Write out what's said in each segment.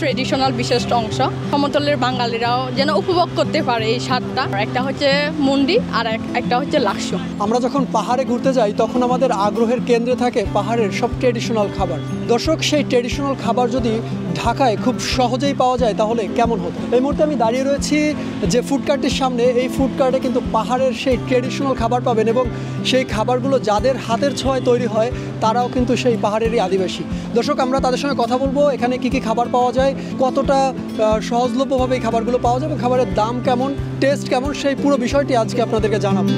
Traditional বিশেষ অংশ সমতলের বাঙালিরাও যেন উপভোগ করতে পারে এই স্বাদটা। একটা হচ্ছে মুন্ডি আর একটা হচ্ছে লাকসু। আমরা যখন পাহাড়ে ঘুরতে যাই তখন আমাদের আগ্রহের কেন্দ্রে থাকে পাহাড়ের সব ট্রেডিশনাল খাবার। দর্শক, সেই ট্রেডিশনাল খাবার যদি ঢাকায় খুব সহজেই পাওয়া যায় তাহলে কেমন হতো। এই মুহূর্তে আমি দাঁড়িয়ে রয়েছি যে ফুড কার্টের সামনে। এই ফুড কার্টে কিন্তু পাহাড়ের সেই ট্রেডিশনাল খাবার পাবেন এবং সেই খাবারগুলো যাদের হাতের ছোঁয়ায় তৈরি হয় তারাও কিন্তু সেই পাহাড়েরই আদিবাসী। দর্শক, আমরা তাদের সঙ্গে কথা বলবো এখানে কী কী খাবার পাওয়া যায়, কতটা সহজলভ্যভাবে এই খাবারগুলো পাওয়া যায় এবং খাবারের দাম কেমন, টেস্ট কেমন, সেই পুরো বিষয়টি আজকে আপনাদেরকে জানাবো।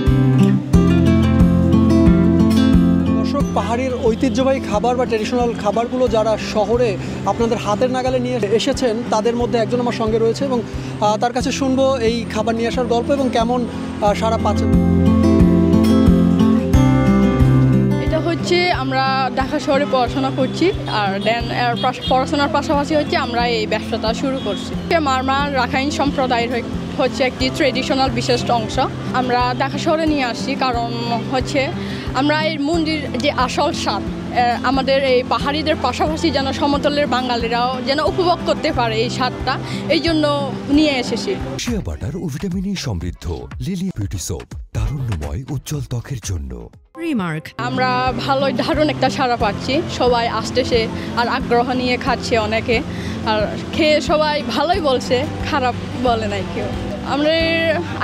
দর্শক, পাহাড়ির ঐতিহ্যবাহী খাবার বা ট্রেডিশনাল খাবারগুলো যারা শহরে আপনাদের হাতের নাগালে নিয়ে এসেছেন তাদের মধ্যে একজন আমার সঙ্গে রয়েছে এবং তার কাছে শুনবো এই খাবার নিয়ে আসার গল্প এবং কেমন সারা পাচ্ছেন। হচ্ছে আমরা ঢাকা শহরে পড়াশোনা করছি আর দেন পড়াশোনার পাশাপাশি হচ্ছে আমরা এই ব্যবসাটা শুরু করছি। মারমার রাখাইন সম্প্রদায়ের হচ্ছে একটি ট্রেডিশনাল বিশেষ অংশ আমরা ঢাকা শহরে নিয়ে আসছি, কারণ হচ্ছে আমরা এই মুন্ডির যে আসল স্বাদ আমাদের এই পাহাড়িদের পাশাপাশি যেন সমতলের বাঙালিরাও যেন উপভোগ করতে পারে এই স্বাদটা, এই জন্য নিয়ে এসেছি। শিয়া বাটার ও ভিটামিন ই সমৃদ্ধ লিলি বিউটি সোপ, তারুণ্যময় উজ্জ্বল ত্বকের জন্য। আমরা ভালোই দারুণ একটা সাড়া পাচ্ছি, সবাই আসতেছে আর আগ্রহ নিয়ে খাচ্ছে অনেকে, আর খেয়ে সবাই ভালোই বলছে, খারাপ বলে নাই কেউ। আমাদের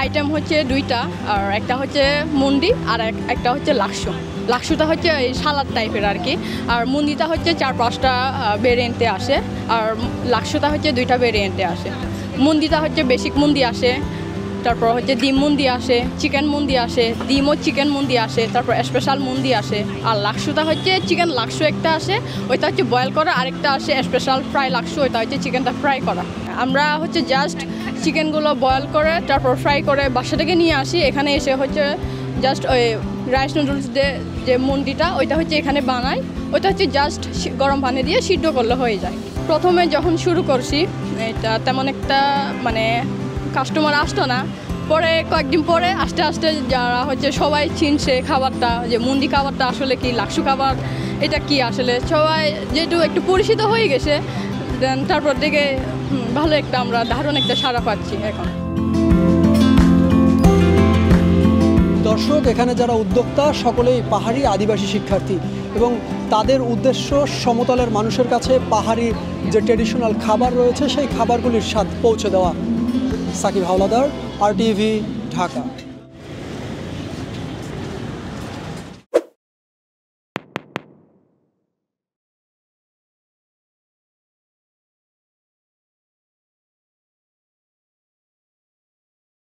আইটেম হচ্ছে দুইটা, আর একটা হচ্ছে মুন্ডি আর একটা হচ্ছে লাকসু। লাকসুটা হচ্ছে এই সালাদ টাইপের আর কি, আর মুন্ডিটা হচ্ছে 4-5টা ভেরিয়েন্টে আসে, আর লাকসুটা হচ্ছে 2টা ভেরিয়েন্টে আসে। মুন্ডিটা হচ্ছে বেসিক মুন্ডি আসে, তারপর হচ্ছে ডিম মুন্দি আসে, চিকেন মুন্দি আসে, ডিম ও চিকেন মুন্দি আসে, তারপর স্পেশাল মুন্দি আসে। আর লাকসুটা হচ্ছে চিকেন লাকসু একটা আসে, ওইটা হচ্ছে বয়েল করা, আরেকটা আসে স্পেশাল ফ্রাই লাকসু, ওইটা হচ্ছে চিকেনটা ফ্রাই করা। আমরা হচ্ছে জাস্ট চিকেনগুলো বয়েল করে তারপর ফ্রাই করে বাসা থেকে নিয়ে আসি, এখানে এসে হচ্ছে জাস্ট ওই রাইস নুডলস দিয়ে যে মুন্ডিটা ওইটা হচ্ছে এখানে বানাই, ওইটা হচ্ছে জাস্ট গরম পানি দিয়ে সিদ্ধ করলে হয়ে যায়। প্রথমে যখন শুরু করছি এটা তেমন একটা মানে কাস্টমার আসতো না, পরে কয়েকদিন পরে আস্তে আস্তে যারা হচ্ছে সবাই চিনছে খাবারটা, যে মুন্ডি খাবারটা আসলে কি, লাকসু খাবার এটা কি আসলে, সবাই যেহেতু একটু পরিচিত হয়ে গেছে, দেন তারপর থেকে ভালো একটা আমরা দারুণ একটা সাড়া পাচ্ছি এখন। দর্শক, এখানে যারা উদ্যোক্তা সকলেই পাহাড়ি আদিবাসী শিক্ষার্থী এবং তাদের উদ্দেশ্য সমতলের মানুষের কাছে পাহাড়ি যে ট্রেডিশনাল খাবার রয়েছে সেই খাবারগুলির স্বাদ পৌঁছে দেওয়া। সাকিব হাওলাদার, RTV, ঢাকা।